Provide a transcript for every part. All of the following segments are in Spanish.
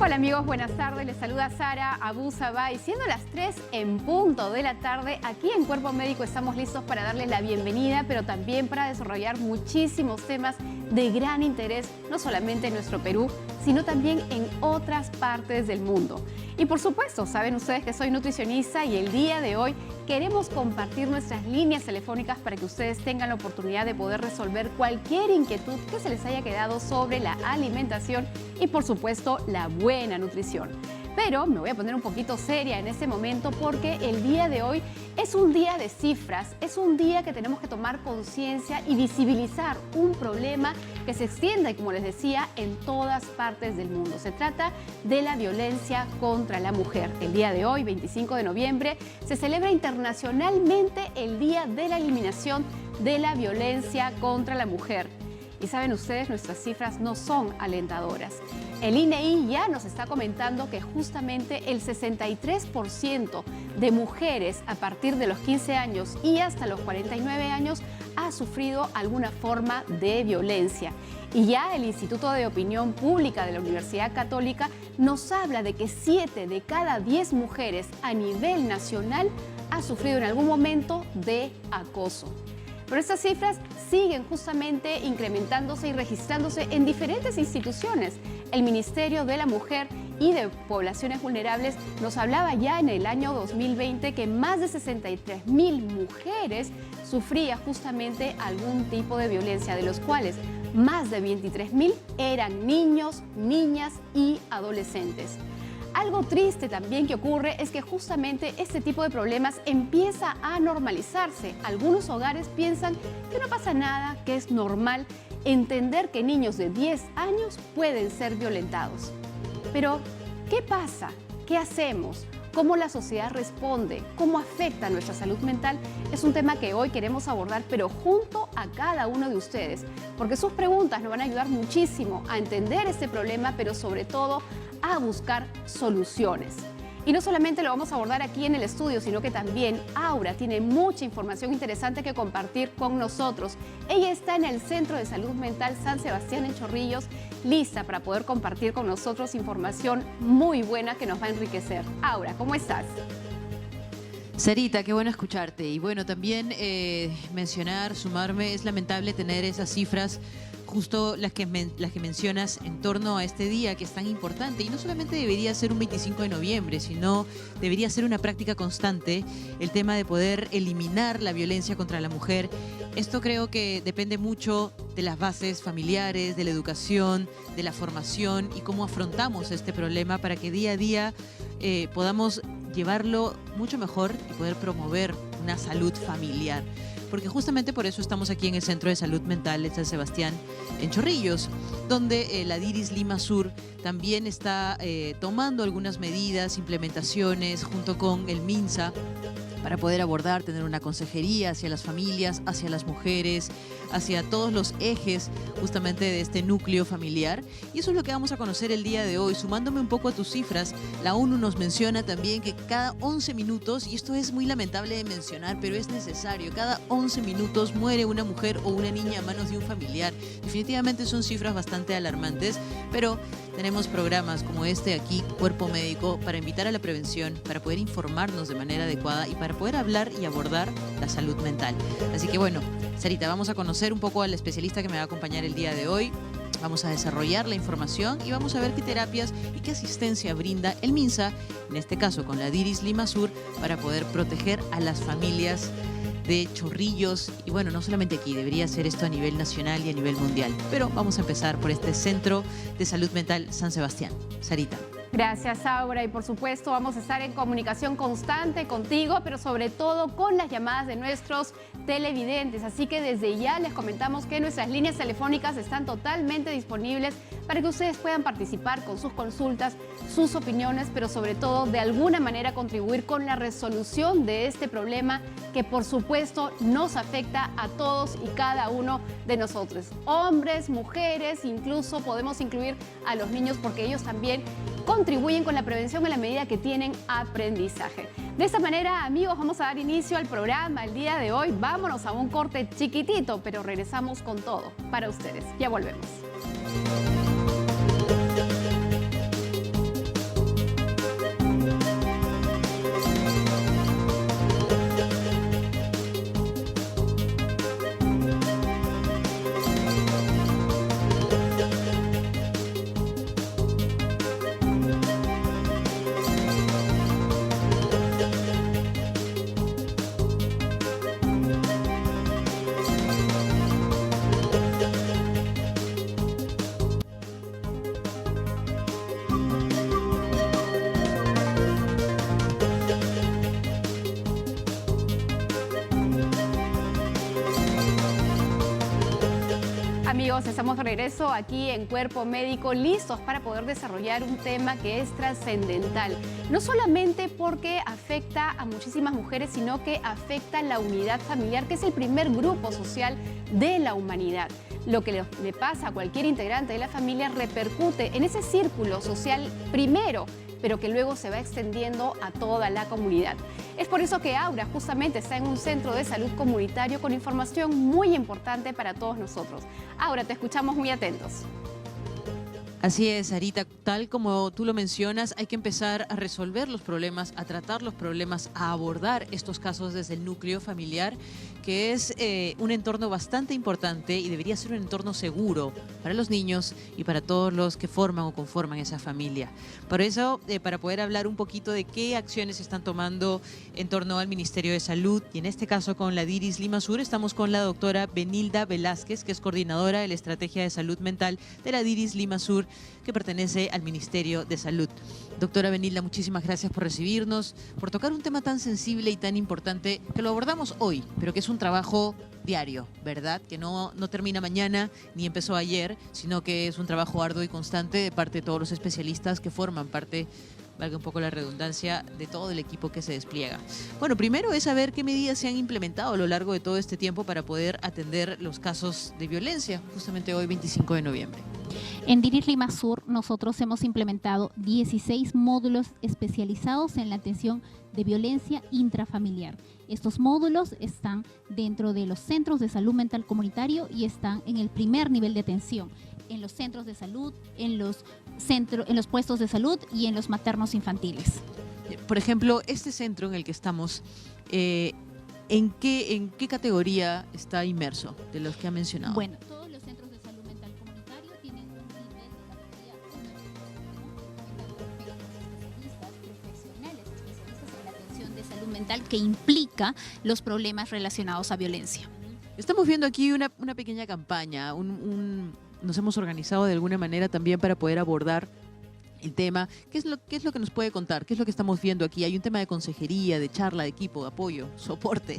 Hola amigos, buenas tardes. Les saluda Sara Abu Sabah y siendo las 3 en punto de la tarde, aquí en Cuerpo Médico estamos listos para darles la bienvenida, pero también para desarrollar muchísimos temas de gran interés, no solamente en nuestro Perú, sino también en otras partes del mundo. Y por supuesto, saben ustedes que soy nutricionista y el día de hoy queremos compartir nuestras líneas telefónicas para que ustedes tengan la oportunidad de poder resolver cualquier inquietud que se les haya quedado sobre la alimentación y por supuesto la buena nutrición. Pero me voy a poner un poquito seria en este momento porque el día de hoy es un día de cifras, es un día que tenemos que tomar conciencia y visibilizar un problema que se extiende, como les decía, en todas partes del mundo. Se trata de la violencia contra la mujer. El día de hoy, 25 de noviembre, se celebra internacionalmente el Día de la Eliminación de la Violencia contra la Mujer. Y saben ustedes, nuestras cifras no son alentadoras. El INEI ya nos está comentando que justamente el 63% de mujeres a partir de los 15 años y hasta los 49 años ha sufrido alguna forma de violencia. Y ya el Instituto de Opinión Pública de la Universidad Católica nos habla de que 7 de cada 10 mujeres a nivel nacional ha sufrido en algún momento de acoso. Pero estas cifras siguen justamente incrementándose y registrándose en diferentes instituciones. El Ministerio de la Mujer y de Poblaciones Vulnerables nos hablaba ya en el año 2020 que más de 63.000 mujeres sufrían justamente algún tipo de violencia, de los cuales más de 23.000 eran niños, niñas y adolescentes. Algo triste también que ocurre es que justamente este tipo de problemas empieza a normalizarse. Algunos hogares piensan que no pasa nada, que es normal entender que niños de 10 años pueden ser violentados. Pero, ¿qué pasa? ¿Qué hacemos? ¿Cómo la sociedad responde? ¿Cómo afecta nuestra salud mental? Es un tema que hoy queremos abordar, pero junto a cada uno de ustedes, porque sus preguntas nos van a ayudar muchísimo a entender este problema, pero sobre todo a buscar soluciones. Y no solamente lo vamos a abordar aquí en el estudio, sino que también Aura tiene mucha información interesante que compartir con nosotros. Ella está en el Centro de Salud Mental San Sebastián en Chorrillos, lista para poder compartir con nosotros información muy buena que nos va a enriquecer. Aura, ¿cómo estás? Sarita, qué bueno escucharte. Y bueno, también sumarme, es lamentable tener esas cifras justo las que mencionas en torno a este día que es tan importante. Y no solamente debería ser un 25 de noviembre, sino debería ser una práctica constante el tema de poder eliminar la violencia contra la mujer. Esto creo que depende mucho de las bases familiares, de la educación, de la formación y cómo afrontamos este problema para que día a día podamos llevarlo mucho mejor y poder promover una salud familiar. Porque justamente por eso estamos aquí en el Centro de Salud Mental de San Sebastián en Chorrillos, donde la DIRIS Lima Sur también está tomando algunas medidas, implementaciones junto con el MINSA para poder abordar, tener una consejería hacia las familias, hacia las mujeres, hacia todos los ejes justamente de este núcleo familiar. Y eso es lo que vamos a conocer el día de hoy. Sumándome un poco a tus cifras, la ONU nos menciona también que cada 11 minutos, y esto es muy lamentable de mencionar, pero es necesario, cada 11 minutos muere una mujer o una niña a manos de un familiar. Definitivamente son cifras bastante alarmantes, pero tenemos programas como este aquí, Cuerpo Médico, para invitar a la prevención, para poder informarnos de manera adecuada y para poder hablar y abordar la salud mental. Así que bueno, Sarita, vamos a conocer un poco al especialista que me va a acompañar el día de hoy. Vamos a desarrollar la información y vamos a ver qué terapias y qué asistencia brinda el MINSA, en este caso con la DIRIS Lima Sur, para poder proteger a las familias de Chorrillos. Y bueno, no solamente aquí, debería ser esto a nivel nacional y a nivel mundial. Pero vamos a empezar por este Centro de Salud Mental San Sebastián. Sarita. Gracias, Aura, y por supuesto vamos a estar en comunicación constante contigo, pero sobre todo con las llamadas de nuestros televidentes. Así que desde ya les comentamos que nuestras líneas telefónicas están totalmente disponibles para que ustedes puedan participar con sus consultas, sus opiniones, pero sobre todo de alguna manera contribuir con la resolución de este problema que por supuesto nos afecta a todos y cada uno de nosotros. Hombres, mujeres, incluso podemos incluir a los niños porque ellos también contribuyen con la prevención en la medida que tienen aprendizaje. De esta manera, amigos, vamos a dar inicio al programa el día de hoy. Vámonos a un corte chiquitito, pero regresamos con todo para ustedes. Ya volvemos. amigos, estamos de regreso aquí en Cuerpo Médico, listos para poder desarrollar un tema que es trascendental. No solamente porque afecta a muchísimas mujeres, sino que afecta a la unidad familiar, que es el primer grupo social de la humanidad. Lo que le pasa a cualquier integrante de la familia repercute en ese círculo social primero, pero que luego se va extendiendo a toda la comunidad. Es por eso que Aura justamente está en un centro de salud comunitario con información muy importante para todos nosotros. Aura, te escuchamos muy atentos. Así es, Sarita, tal como tú lo mencionas, hay que empezar a resolver los problemas, a tratar los problemas, a abordar estos casos desde el núcleo familiar, que es un entorno bastante importante y debería ser un entorno seguro para los niños y para todos los que forman o conforman esa familia. Por eso, para poder hablar un poquito de qué acciones se están tomando en torno al Ministerio de Salud, y en este caso con la DIRIS Limasur, estamos con la doctora Benilda Velázquez, que es coordinadora de la Estrategia de Salud Mental de la DIRIS Limasur, que pertenece al Ministerio de Salud. Doctora Benilda, muchísimas gracias por recibirnos, por tocar un tema tan sensible y tan importante que lo abordamos hoy, pero que es un trabajo diario, ¿verdad? Que no termina mañana ni empezó ayer, sino que es un trabajo arduo y constante de parte de todos los especialistas que forman parte, valga un poco la redundancia, de todo el equipo que se despliega. Bueno, primero es saber qué medidas se han implementado a lo largo de todo este tiempo para poder atender los casos de violencia, justamente hoy, 25 de noviembre. En DIRIS Limasur nosotros hemos implementado 16 módulos especializados en la atención de violencia intrafamiliar. Estos módulos están dentro de los centros de salud mental comunitario y están en el primer nivel de atención, en los centros de salud, en los puestos de salud y en los maternos infantiles. Por ejemplo, este centro en el que estamos, ¿en qué categoría está inmerso de los que ha mencionado? Bueno, todos los centros de salud mental comunitario tienen un nivel de categoría 1, profesionales especialistas en la atención de salud mental que implica los problemas relacionados a violencia. Estamos viendo aquí una pequeña campaña, nos hemos organizado de alguna manera también para poder abordar el tema. ¿Qué es lo que nos puede contar? ¿Qué es lo que estamos viendo aquí? Hay un tema de consejería, de charla, de equipo, de apoyo, soporte.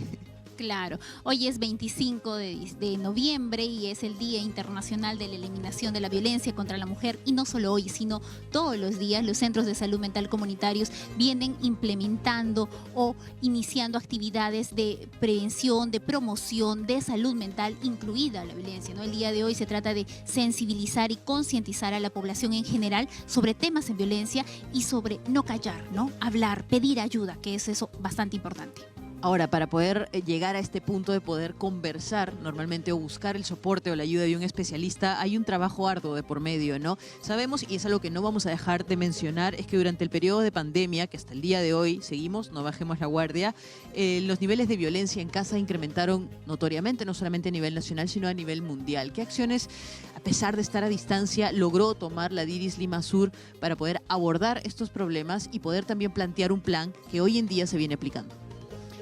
Claro, hoy es 25 de noviembre y es el Día Internacional de la Eliminación de la Violencia contra la Mujer, y no solo hoy, sino todos los días los centros de salud mental comunitarios vienen implementando o iniciando actividades de prevención, de promoción de salud mental, incluida la violencia, ¿no? El día de hoy se trata de sensibilizar y concientizar a la población en general sobre temas en violencia y sobre no callar, ¿no? Hablar, pedir ayuda, que es eso bastante importante. Ahora, para poder llegar a este punto de poder conversar normalmente o buscar el soporte o la ayuda de un especialista, hay un trabajo arduo de por medio, ¿no? Sabemos, y es algo que no vamos a dejar de mencionar, es que durante el periodo de pandemia, que hasta el día de hoy seguimos, no bajemos la guardia, los niveles de violencia en casa incrementaron notoriamente, no solamente a nivel nacional, sino a nivel mundial. ¿Qué acciones, a pesar de estar a distancia, logró tomar la DIRIS Limasur para poder abordar estos problemas y poder también plantear un plan que hoy en día se viene aplicando?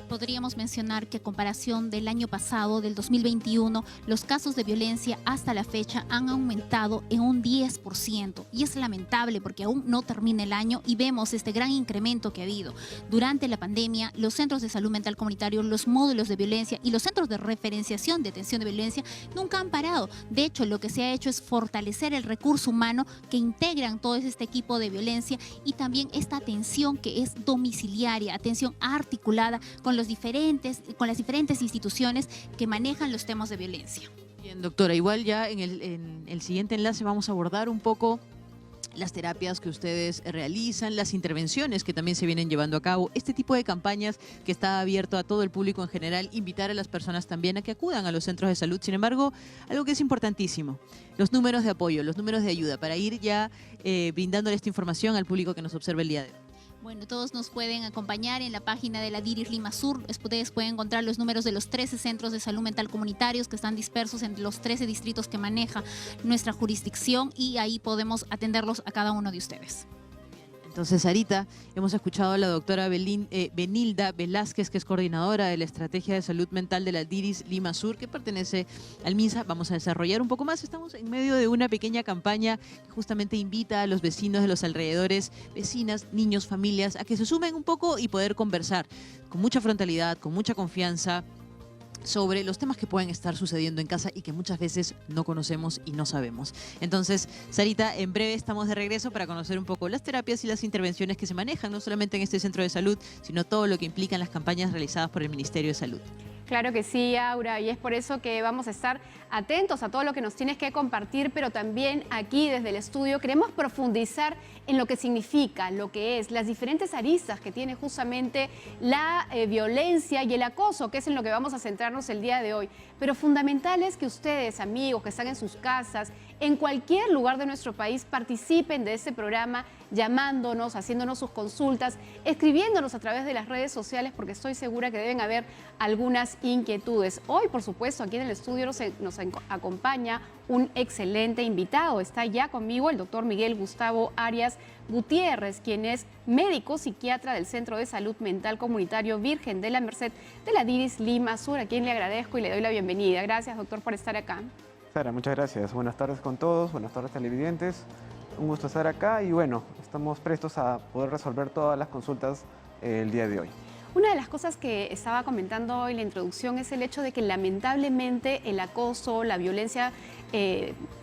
Podríamos mencionar que a comparación del año pasado, del 2021, los casos de violencia hasta la fecha han aumentado en un 10%. Y es lamentable porque aún no termina el año y vemos este gran incremento que ha habido. Durante la pandemia, los centros de salud mental comunitario, los módulos de violencia y los centros de referenciación de atención de violencia nunca han parado. De hecho, lo que se ha hecho es fortalecer el recurso humano que integran todo este equipo de violencia y también esta atención que es domiciliaria, atención articulada con las diferentes instituciones que manejan los temas de violencia. Bien, doctora, igual ya en el siguiente enlace vamos a abordar un poco las terapias que ustedes realizan, las intervenciones que también se vienen llevando a cabo, este tipo de campañas que está abierto a todo el público en general, invitar a las personas también a que acudan a los centros de salud. Sin embargo, algo que es importantísimo, los números de apoyo, los números de ayuda, para ir ya brindándole esta información al público que nos observa el día de hoy. Bueno, todos nos pueden acompañar en la página de la DIRIS Limasur. Ustedes pueden encontrar los números de los 13 centros de salud mental comunitarios que están dispersos en los 13 distritos que maneja nuestra jurisdicción, y ahí podemos atenderlos a cada uno de ustedes. Entonces, Sarita, hemos escuchado a la doctora Benilda Velázquez, que es coordinadora de la Estrategia de Salud Mental de la DIRIS Limasur, que pertenece al MINSA. Vamos a desarrollar un poco más. Estamos en medio de una pequeña campaña que justamente invita a los vecinos de los alrededores, vecinas, niños, familias, a que se sumen un poco y poder conversar con mucha frontalidad, con mucha confianza, sobre los temas que pueden estar sucediendo en casa y que muchas veces no conocemos y no sabemos. Entonces, Sarita, en breve estamos de regreso para conocer un poco las terapias y las intervenciones que se manejan, no solamente en este centro de salud, sino todo lo que implican las campañas realizadas por el Ministerio de Salud. Claro que sí, Aura, y es por eso que vamos a estar atentos a todo lo que nos tienes que compartir, pero también aquí desde el estudio queremos profundizar en lo que significa, lo que es, las diferentes aristas que tiene justamente la violencia y el acoso, que es en lo que vamos a centrarnos el día de hoy. Pero fundamental es que ustedes, amigos, que están en sus casas, en cualquier lugar de nuestro país, participen de este programa llamándonos, haciéndonos sus consultas, escribiéndonos a través de las redes sociales, porque estoy segura que deben haber algunas inquietudes. Hoy, por supuesto, aquí en el estudio nos acompaña un excelente invitado. Está ya conmigo el doctor Miguel Gustavo Arias Gutiérrez, quien es médico psiquiatra del Centro de Salud Mental Comunitario Virgen de la Merced de la DIRIS Lima Sur, a quien le agradezco y le doy la bienvenida. Gracias, doctor, por estar acá. Sara, muchas gracias. Buenas tardes con todos, buenas tardes televidentes. Un gusto estar acá y bueno, estamos prestos a poder resolver todas las consultas el día de hoy. Una de las cosas que estaba comentando hoy en la introducción es el hecho de que lamentablemente el acoso, la violencia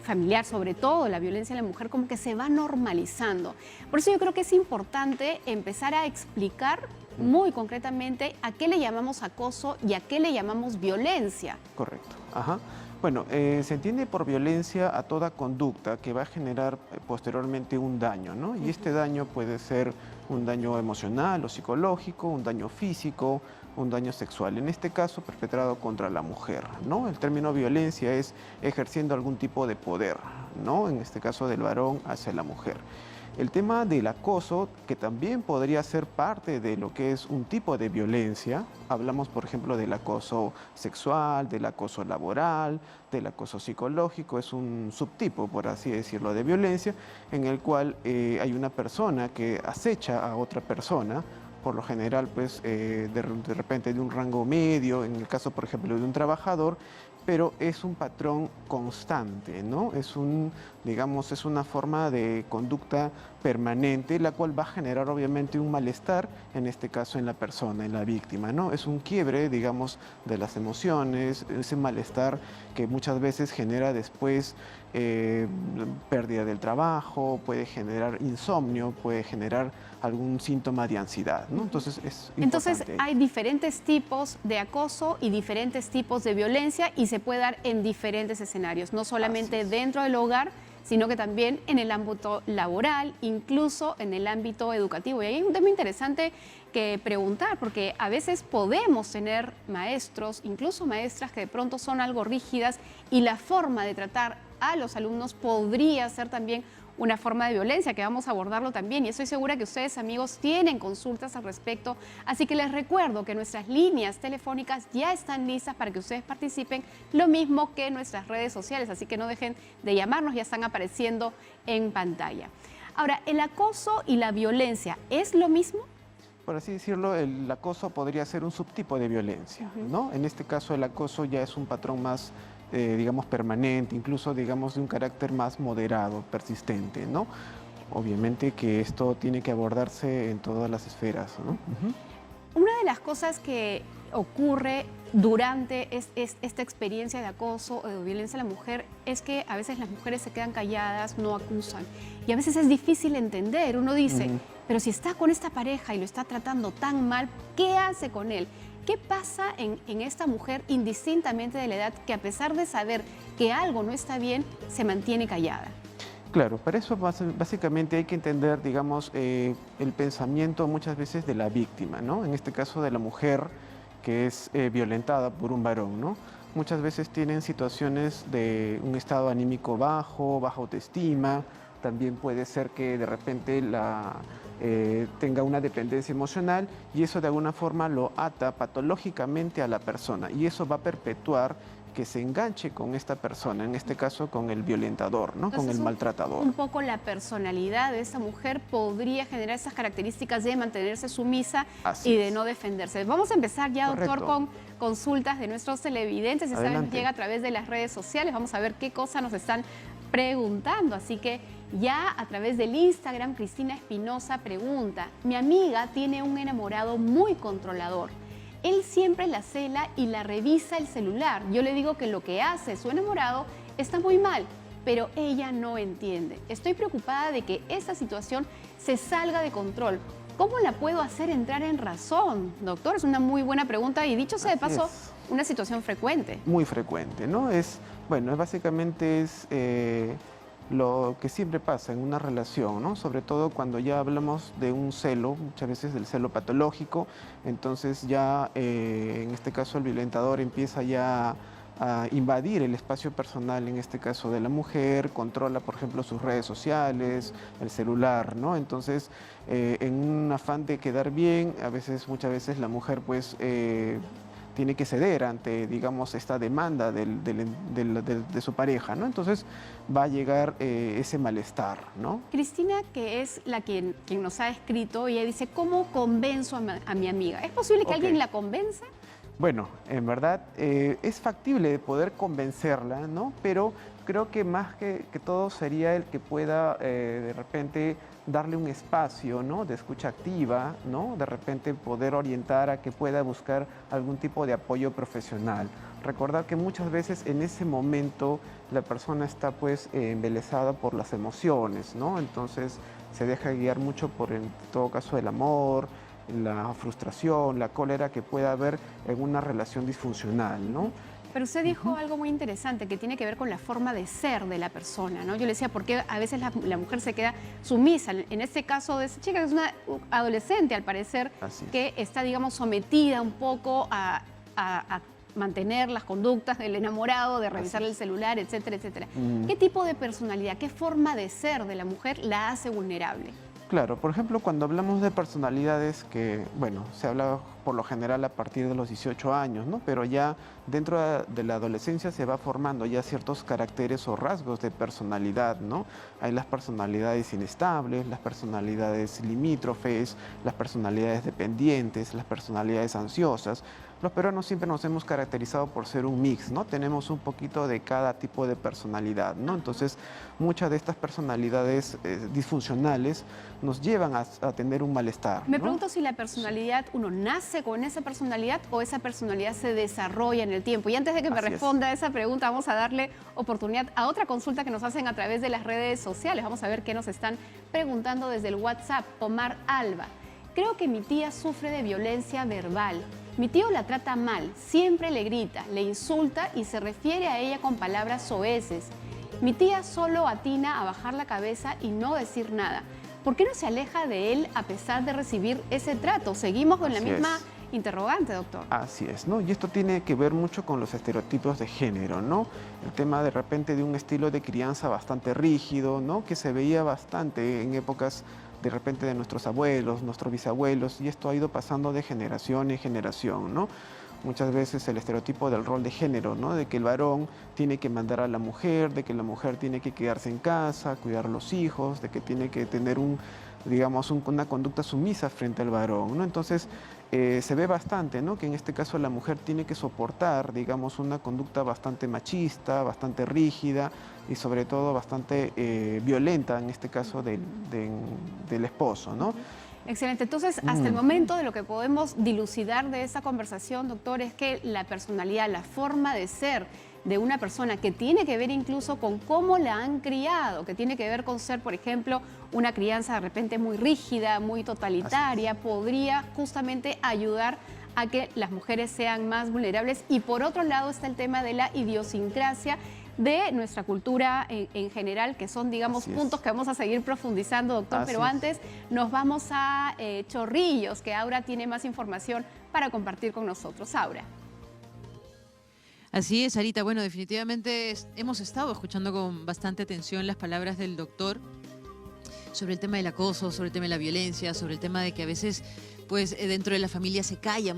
familiar, sobre todo la violencia en la mujer, como que se va normalizando. Por eso yo creo que es importante empezar a explicar muy concretamente a qué le llamamos acoso y a qué le llamamos violencia. Correcto. Ajá. Bueno, se entiende por violencia a toda conducta que va a generar posteriormente un daño, ¿no? Y este daño puede ser un daño emocional o psicológico, un daño físico, un daño sexual. En este caso, perpetrado contra la mujer, ¿no? El término violencia es ejerciendo algún tipo de poder, ¿no? En este caso del varón hacia la mujer. El tema del acoso, que también podría ser parte de lo que es un tipo de violencia, hablamos por ejemplo del acoso sexual, del acoso laboral, del acoso psicológico, es un subtipo, por así decirlo, de violencia, en el cual hay una persona que acecha a otra persona, por lo general pues de repente de un rango medio, en el caso por ejemplo de un trabajador, pero es un patrón constante, ¿no? Es digamos, es una forma de conducta permanente, la cual va a generar obviamente un malestar, en este caso en la persona, en la víctima, ¿no? Es un quiebre, digamos, de las emociones, ese malestar que muchas veces genera después pérdida del trabajo, puede generar insomnio, puede generar algún síntoma de ansiedad, ¿no? Entonces es importante. Entonces hay diferentes tipos de acoso y diferentes tipos de violencia y se puede dar en diferentes escenarios, no solamente dentro del hogar, sino que también en el ámbito laboral, incluso en el ámbito educativo. Y ahí hay un tema interesante que preguntar, porque a veces podemos tener maestros, incluso maestras que de pronto son algo rígidas y la forma de tratar a los alumnos podría ser también una forma de violencia, que vamos a abordarlo también. Y estoy segura que ustedes, amigos, tienen consultas al respecto. Así que les recuerdo que nuestras líneas telefónicas ya están listas para que ustedes participen, lo mismo que nuestras redes sociales. Así que no dejen de llamarnos, ya están apareciendo en pantalla. Ahora, ¿el acoso y la violencia es lo mismo? Por así decirlo, el acoso podría ser un subtipo de violencia, ¿no? En este caso el acoso ya es un patrón más digamos, permanente, incluso, digamos, de un carácter más moderado, persistente, ¿no? Obviamente que esto tiene que abordarse en todas las esferas, ¿no? Una de las cosas que ocurre durante esta experiencia de acoso o de violencia a la mujer es que a veces las mujeres se quedan calladas, no acusan. Y a veces es difícil entender. Uno dice, pero si está con esta pareja y lo está tratando tan mal, ¿qué hace con él? ¿Qué pasa en esta mujer, indistintamente de la edad, que a pesar de saber que algo no está bien, se mantiene callada? Claro, para eso básicamente hay que entender, digamos, el pensamiento muchas veces de la víctima, ¿no? En este caso de la mujer que es violentada por un varón, ¿no? Muchas veces tienen situaciones de un estado anímico bajo, baja autoestima, también puede ser que de repente tenga una dependencia emocional y eso de alguna forma lo ata patológicamente a la persona y eso va a perpetuar que se enganche con esta persona, en este caso con el violentador, ¿no? Entonces, con el maltratador. Un poco la personalidad de esa mujer podría generar esas características de mantenerse sumisa y de no defenderse. Vamos a empezar ya, doctor, con consultas de nuestros televidentes. Esta vez llega a través de las redes sociales. Vamos a ver qué cosas nos están preguntando. Así que ya a través del Instagram, Cristina Espinosa pregunta: mi amiga tiene un enamorado muy controlador. él siempre la cela y la revisa el celular. Yo le digo que lo que hace su enamorado está muy mal, pero ella no entiende. Estoy preocupada de que esta situación se salga de control. ¿Cómo la puedo hacer entrar en razón, doctor? Es una muy buena pregunta y dicho sea de paso, una situación frecuente. Muy frecuente, ¿no? Básicamente es lo que siempre pasa en una relación, ¿no? Sobre todo cuando ya hablamos de un celo, muchas veces del celo patológico, entonces ya en este caso el violentador empieza ya a invadir el espacio personal, en este caso de la mujer, controla, por ejemplo, sus redes sociales, el celular, ¿no? Entonces, en un afán de quedar bien, muchas veces la mujer, pues, tiene que ceder ante, digamos, esta demanda de su pareja, ¿no? Entonces, va a llegar ese malestar, ¿no? Cristina, que es quien nos ha escrito, ella dice, ¿cómo convenzo a mi amiga? ¿Es posible que alguien la convenza? Bueno, en verdad es factible poder convencerla, ¿no? Pero creo que más que todo sería el que pueda de repente darle un espacio, ¿no? De escucha activa, ¿no? De repente poder orientar a que pueda buscar algún tipo de apoyo profesional. Recordar que muchas veces en ese momento la persona está pues embelesada por las emociones, ¿no? Entonces se deja guiar mucho por, en todo caso, el amor, la frustración, la cólera que pueda haber en una relación disfuncional, ¿no? Pero usted dijo algo muy interesante que tiene que ver con la forma de ser de la persona, ¿no? Yo le decía, ¿por qué a veces la mujer se queda sumisa? En este caso de esa chica, que es una adolescente, al parecer, que está, digamos, sometida un poco a mantener las conductas del enamorado, de revisar el celular, etcétera, etcétera. ¿Qué tipo de personalidad, qué forma de ser de la mujer la hace vulnerable? Claro, por ejemplo, cuando hablamos de personalidades que, bueno, se habla por lo general a partir de los 18 años, ¿no? Pero ya dentro de la adolescencia se va formando ya ciertos caracteres o rasgos de personalidad, ¿no? Hay las personalidades inestables, las personalidades limítrofes, las personalidades dependientes, las personalidades ansiosas. Los peruanos siempre nos hemos caracterizado por ser un mix, ¿no? Tenemos un poquito de cada tipo de personalidad, ¿no? Entonces, muchas de estas personalidades disfuncionales nos llevan a tener un malestar, Me ¿no? pregunto si la personalidad, uno nace con esa personalidad o esa personalidad se desarrolla en el tiempo. Y antes de que me responda a esa pregunta, vamos a darle oportunidad a otra consulta que nos hacen a través de las redes sociales. Vamos a ver qué nos están preguntando desde el WhatsApp. Omar Alba. Creo que mi tía sufre de violencia verbal. Mi tío la trata mal, siempre le grita, le insulta y se refiere a ella con palabras soeces. Mi tía solo atina a bajar la cabeza y no decir nada. ¿Por qué no se aleja de él a pesar de recibir ese trato? Seguimos con la misma interrogante, doctor. Así es, ¿no? Y esto tiene que ver mucho con los estereotipos de género, ¿no? El tema de repente de un estilo de crianza bastante rígido, ¿no? Que se veía bastante en épocas de repente de nuestros abuelos, nuestros bisabuelos, y esto ha ido pasando de generación en generación, ¿no? Muchas veces el estereotipo del rol de género, ¿no? De que el varón tiene que mandar a la mujer, de que la mujer tiene que quedarse en casa, cuidar a los hijos, de que tiene que tener una conducta sumisa frente al varón, ¿no? Entonces, se ve bastante, ¿no? Que en este caso la mujer tiene que soportar, digamos, una conducta bastante machista, bastante rígida y sobre todo bastante violenta, en este caso del esposo, ¿no? Excelente. Entonces, hasta el momento de lo que podemos dilucidar de esta conversación, doctor, es que la personalidad, la forma de ser de una persona que tiene que ver incluso con cómo la han criado, que tiene que ver con ser, por ejemplo, una crianza de repente muy rígida, muy totalitaria, podría justamente ayudar a que las mujeres sean más vulnerables. Y por otro lado está el tema de la idiosincrasia de nuestra cultura en general, que son, digamos, puntos que vamos a seguir profundizando, doctor. Pero antes nos vamos a Chorrillos, que Aura tiene más información para compartir con nosotros. Aura. Así es, Sarita. Bueno, definitivamente hemos estado escuchando con bastante atención las palabras del doctor sobre el tema del acoso, sobre el tema de la violencia, sobre el tema de que a veces, pues, dentro de la familia se calla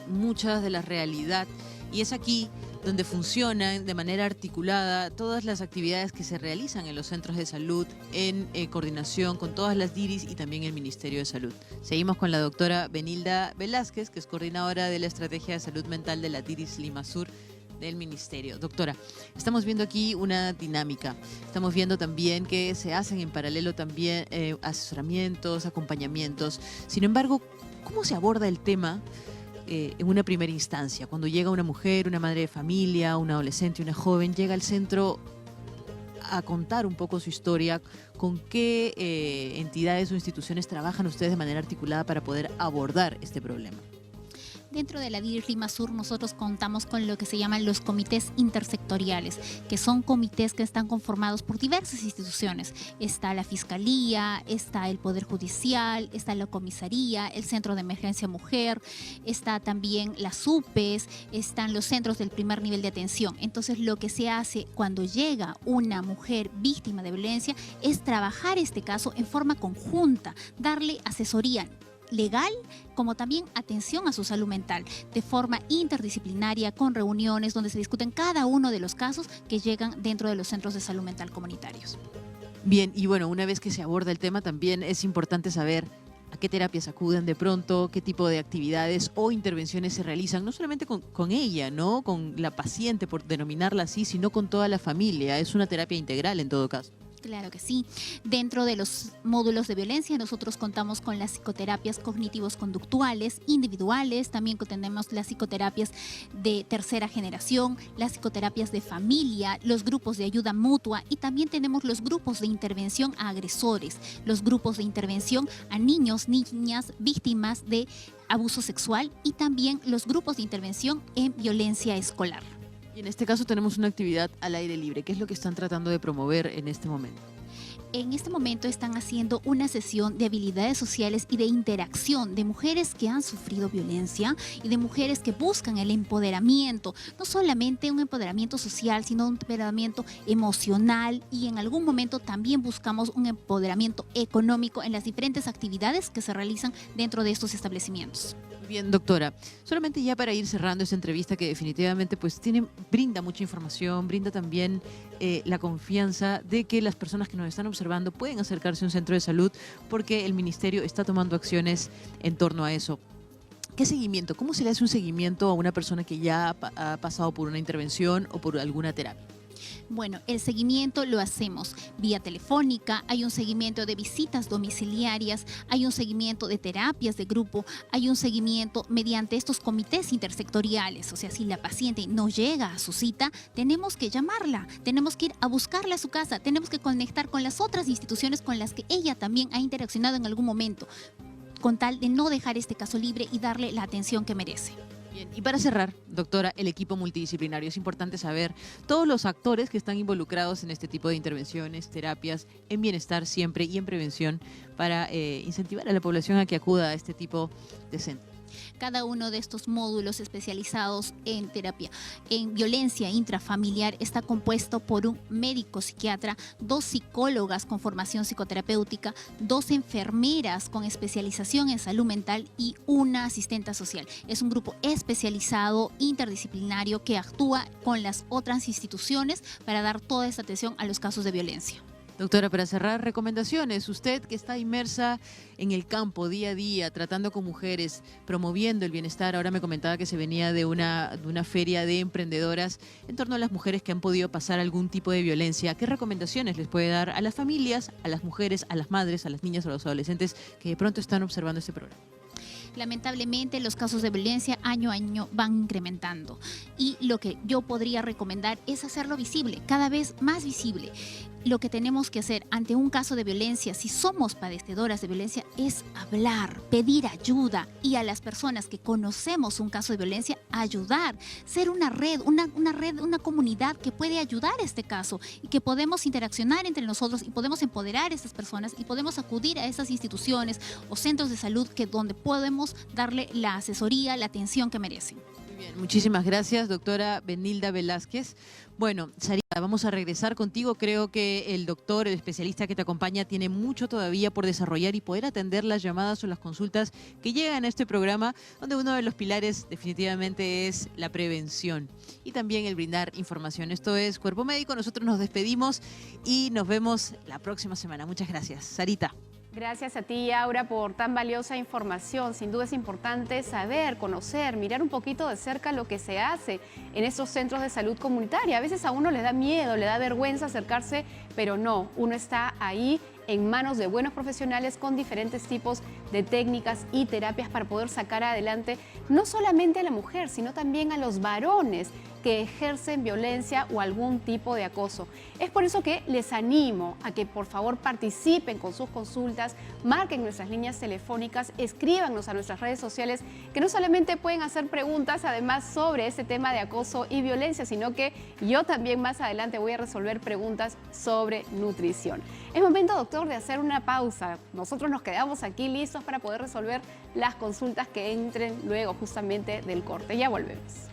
muchas de la realidad. Y es aquí donde funcionan de manera articulada todas las actividades que se realizan en los centros de salud en coordinación con todas las DIRIS y también el Ministerio de Salud. Seguimos con la doctora Benilda Velázquez, que es coordinadora de la Estrategia de Salud Mental de la DIRIS Lima Sur del Ministerio. Doctora, estamos viendo aquí una dinámica. Estamos viendo también que se hacen en paralelo también asesoramientos, acompañamientos. Sin embargo, ¿cómo se aborda el tema en una primera instancia, cuando llega una mujer, una madre de familia, una adolescente, una joven, llega al centro a contar un poco su historia, con qué entidades o instituciones trabajan ustedes de manera articulada para poder abordar este problema? Dentro de la DIR Lima Sur nosotros contamos con lo que se llaman los comités intersectoriales, que son comités que están conformados por diversas instituciones. Está la Fiscalía, está el Poder Judicial, está la Comisaría, el Centro de Emergencia Mujer, está también las UPEs, están los centros del primer nivel de atención. Entonces lo que se hace cuando llega una mujer víctima de violencia es trabajar este caso en forma conjunta, darle asesoría legal como también atención a su salud mental de forma interdisciplinaria con reuniones donde se discuten cada uno de los casos que llegan dentro de los centros de salud mental comunitarios. Bien, y bueno, una vez que se aborda el tema también es importante saber a qué terapias acuden de pronto, qué tipo de actividades o intervenciones se realizan, no solamente con ella, ¿no? Con la paciente, por denominarla así, sino con toda la familia. Es una terapia integral en todo caso. Claro que sí. Dentro de los módulos de violencia nosotros contamos con las psicoterapias cognitivos conductuales, individuales, también tenemos las psicoterapias de tercera generación, las psicoterapias de familia, los grupos de ayuda mutua y también tenemos los grupos de intervención a agresores, los grupos de intervención a niños, niñas, víctimas de abuso sexual y también los grupos de intervención en violencia escolar. Y en este caso tenemos una actividad al aire libre. ¿Qué es lo que están tratando de promover en este momento? En este momento están haciendo una sesión de habilidades sociales y de interacción de mujeres que han sufrido violencia y de mujeres que buscan el empoderamiento, no solamente un empoderamiento social, sino un empoderamiento emocional y en algún momento también buscamos un empoderamiento económico en las diferentes actividades que se realizan dentro de estos establecimientos. Bien, doctora, solamente ya para ir cerrando esta entrevista que definitivamente pues brinda mucha información, brinda también la confianza de que las personas que nos están observando pueden acercarse a un centro de salud porque el Ministerio está tomando acciones en torno a eso. ¿Qué seguimiento? ¿Cómo se le hace un seguimiento a una persona que ya ha pasado por una intervención o por alguna terapia? Bueno, el seguimiento lo hacemos vía telefónica, hay un seguimiento de visitas domiciliarias, hay un seguimiento de terapias de grupo, hay un seguimiento mediante estos comités intersectoriales. O sea, si la paciente no llega a su cita, tenemos que llamarla, tenemos que ir a buscarla a su casa, tenemos que conectar con las otras instituciones con las que ella también ha interaccionado en algún momento, con tal de no dejar este caso libre y darle la atención que merece. Bien, y para cerrar, doctora, el equipo multidisciplinario. Es importante saber todos los actores que están involucrados en este tipo de intervenciones, terapias, en bienestar siempre y en prevención para incentivar a la población a que acuda a este tipo de centros. Cada uno de estos módulos especializados en terapia en violencia intrafamiliar está compuesto por un médico psiquiatra, 2 psicólogas con formación psicoterapéutica, 2 enfermeras con especialización en salud mental y una asistenta social. Es un grupo especializado, interdisciplinario, que actúa con las otras instituciones para dar toda esta atención a los casos de violencia. Doctora, para cerrar, recomendaciones. Usted que está inmersa en el campo día a día, tratando con mujeres, promoviendo el bienestar. Ahora me comentaba que se venía de una feria de emprendedoras en torno a las mujeres que han podido pasar algún tipo de violencia. ¿Qué recomendaciones les puede dar a las familias, a las mujeres, a las madres, a las niñas, a los adolescentes que de pronto están observando este programa? Lamentablemente los casos de violencia año a año van incrementando y lo que yo podría recomendar es hacerlo visible, cada vez más visible. Lo que tenemos que hacer ante un caso de violencia, si somos padecedoras de violencia, es hablar, pedir ayuda y a las personas que conocemos un caso de violencia, ayudar, ser una red, una comunidad que puede ayudar a este caso y que podemos interaccionar entre nosotros y podemos empoderar a estas personas y podemos acudir a esas instituciones o centros de salud donde podemos darle la asesoría, la atención que merecen. Bien, muchísimas gracias, doctora Benilda Velázquez. Bueno, Sarita, vamos a regresar contigo. Creo que el doctor, el especialista que te acompaña, tiene mucho todavía por desarrollar y poder atender las llamadas o las consultas que llegan a este programa, donde uno de los pilares definitivamente es la prevención y también el brindar información. Esto es Cuerpo Médico. Nosotros nos despedimos y nos vemos la próxima semana. Muchas gracias. Sarita. Gracias a ti, Aura, por tan valiosa información. Sin duda es importante saber, conocer, mirar un poquito de cerca lo que se hace en estos centros de salud comunitaria. A veces a uno le da miedo, le da vergüenza acercarse pero no, uno está ahí en manos de buenos profesionales con diferentes tipos de técnicas y terapias para poder sacar adelante no solamente a la mujer, sino también a los varones que ejercen violencia o algún tipo de acoso. Es por eso que les animo a que por favor participen con sus consultas, marquen nuestras líneas telefónicas, escríbanos a nuestras redes sociales, que no solamente pueden hacer preguntas además sobre ese tema de acoso y violencia, sino que yo también más adelante voy a resolver preguntas sobre nutrición. Es momento, doctor, de hacer una pausa. Nosotros nos quedamos aquí listos para poder resolver las consultas que entren luego justamente del corte. Ya volvemos.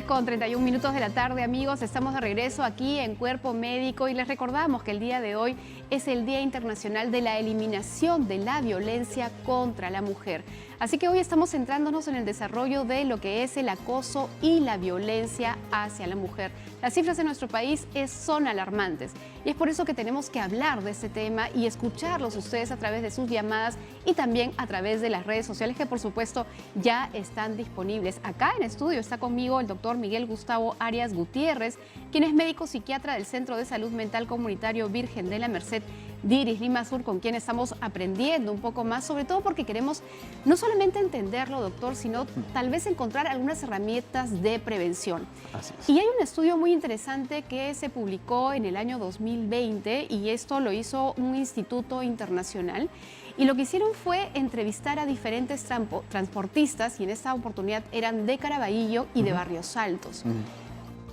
Con 31 minutos de la tarde, amigos, estamos de regreso aquí en Cuerpo Médico y les recordamos que el día de hoy es el Día Internacional de la Eliminación de la Violencia contra la Mujer. Así que hoy estamos centrándonos en el desarrollo de lo que es el acoso y la violencia hacia la mujer. Las cifras en nuestro país son alarmantes y es por eso que tenemos que hablar de este tema y escucharlos ustedes a través de sus llamadas y también a través de las redes sociales que por supuesto ya están disponibles. Acá en estudio está conmigo el doctor Miguel Gustavo Arias Gutiérrez, quien es médico psiquiatra del Centro de Salud Mental Comunitario Virgen de la Merced Diris, Lima Sur, con quien estamos aprendiendo un poco más, sobre todo porque queremos no solamente entenderlo, doctor, sino tal vez encontrar algunas herramientas de prevención. Así es. Y hay un estudio muy interesante que se publicó en el año 2020 y esto lo hizo un instituto internacional. Y lo que hicieron fue entrevistar a diferentes transportistas y en esta oportunidad eran de Caraballo y de Barrios Altos.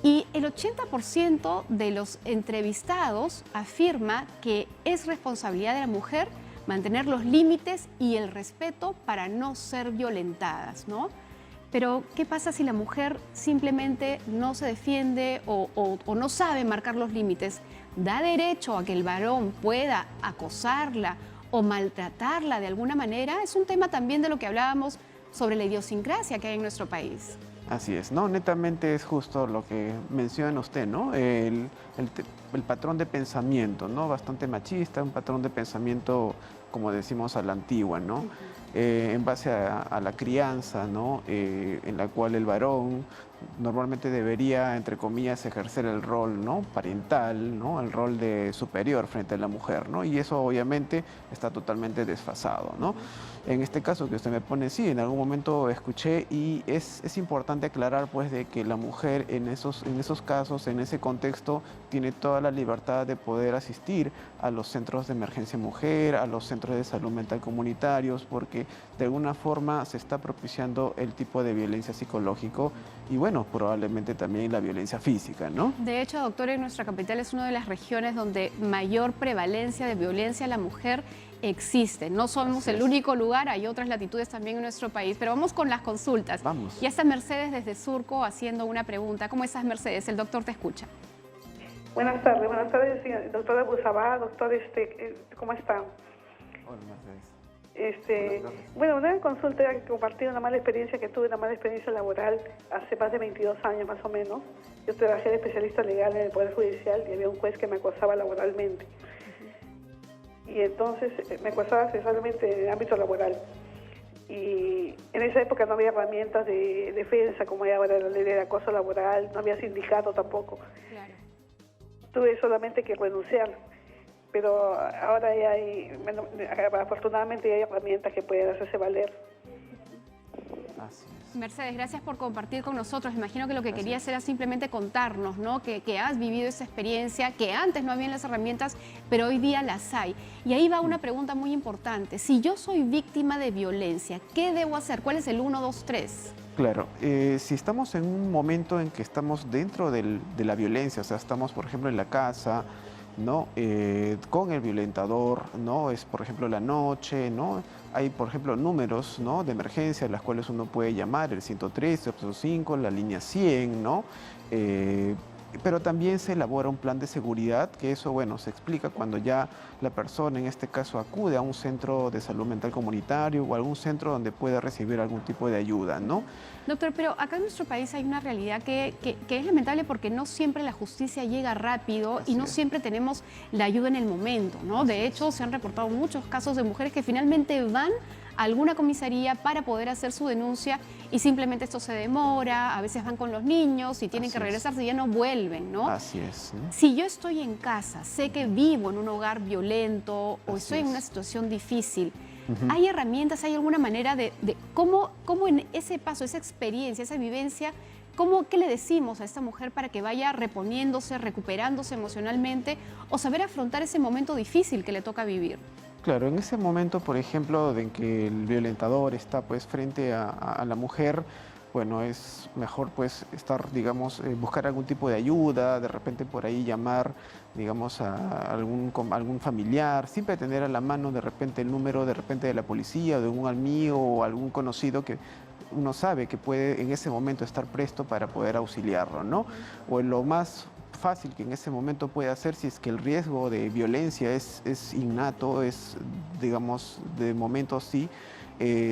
Y el 80% de los entrevistados afirma que es responsabilidad de la mujer mantener los límites y el respeto para no ser violentadas, ¿no? Pero, ¿qué pasa si la mujer simplemente no se defiende o no sabe marcar los límites? ¿Da derecho a que el varón pueda acosarla o maltratarla de alguna manera? Es un tema también de lo que hablábamos sobre la idiosincrasia que hay en nuestro país. Así es, no, netamente es justo lo que menciona usted, ¿no? El patrón de pensamiento, ¿no? Bastante machista, un patrón de pensamiento, como decimos, a la antigua, ¿no? En base a la crianza, ¿no? En la cual el varón normalmente debería, entre comillas, ejercer el rol, ¿no? Parental, ¿no? El rol de superior frente a la mujer, ¿no? Y eso obviamente está totalmente desfasado, ¿no? En este caso que usted me pone, sí, en algún momento escuché y es importante aclarar pues de que la mujer en esos casos, en ese contexto, tiene toda la libertad de poder asistir a los centros de emergencia mujer, a los centros de salud mental comunitarios, porque de alguna forma se está propiciando el tipo de violencia psicológico y bueno, probablemente también la violencia física, ¿no? De hecho, doctor, en nuestra capital es una de las regiones donde mayor prevalencia de violencia a la mujer existe. No somos el único lugar, hay otras latitudes también en nuestro país, pero vamos con las consultas. Vamos. Ya está Mercedes desde Surco haciendo una pregunta. ¿Cómo estás, Mercedes? El doctor te escucha. Buenas tardes, doctor Abusabá, doctor, ¿cómo está? Hola, Mercedes. Bueno, una consulta era compartir una mala experiencia que tuve, una mala experiencia laboral hace más de 22 años más o menos. Yo trabajé de especialista legal en el Poder Judicial y había un juez que me acosaba laboralmente. Y entonces me acosaba sexualmente en el ámbito laboral. Y en esa época no había herramientas de defensa como hay ahora la ley de acoso laboral, no había sindicato tampoco. Claro. Tuve solamente que renunciar. Pero ahora ya hay, bueno, afortunadamente ya hay herramientas que pueden hacerse valer. Así es. Mercedes, gracias por compartir con nosotros. Imagino que lo que querías era simplemente contarnos, ¿no? Que has vivido esa experiencia, que antes no habían las herramientas, pero hoy día las hay. Y ahí va una pregunta muy importante. Si yo soy víctima de violencia, ¿qué debo hacer? ¿Cuál es el 1, 2, 3? Claro, si estamos en un momento en que estamos dentro de la violencia, o sea, estamos, por ejemplo, en la casa, ¿no? Con el violentador, ¿no? Es, por ejemplo, la noche, ¿no? Hay, por ejemplo, números, ¿no? de emergencia, las cuales uno puede llamar, el 113, opción 5, la línea 100, ¿no? Pero también se elabora un plan de seguridad, que eso, bueno, se explica cuando ya la persona, en este caso, acude a un centro de salud mental comunitario o algún centro donde pueda recibir algún tipo de ayuda, ¿no? Doctor, pero acá en nuestro país hay una realidad que es lamentable porque no siempre la justicia llega rápido y no siempre tenemos la ayuda en el momento, ¿no? De hecho, se han reportado muchos casos de mujeres que finalmente van a alguna comisaría para poder hacer su denuncia y simplemente esto se demora, a veces van con los niños y tienen que regresarse y ya no vuelven, ¿no? Así es, ¿no? Si yo estoy en casa, sé que vivo en un hogar violento o estoy en una situación difícil, ¿hay herramientas, hay alguna manera de cómo en ese paso, esa experiencia, esa vivencia, qué le decimos a esta mujer para que vaya reponiéndose, recuperándose emocionalmente o saber afrontar ese momento difícil que le toca vivir? Claro, en ese momento, por ejemplo, en que el violentador está pues frente a la mujer, bueno, es mejor pues estar, digamos, buscar algún tipo de ayuda, de repente por ahí llamar, digamos, a algún familiar, siempre tener a la mano de repente el número de repente de la policía, de un amigo o algún conocido que uno sabe que puede en ese momento estar presto para poder auxiliarlo, ¿no? O en lo más fácil que en ese momento puede hacer, si es que el riesgo de violencia es innato, es, digamos, de momento sí,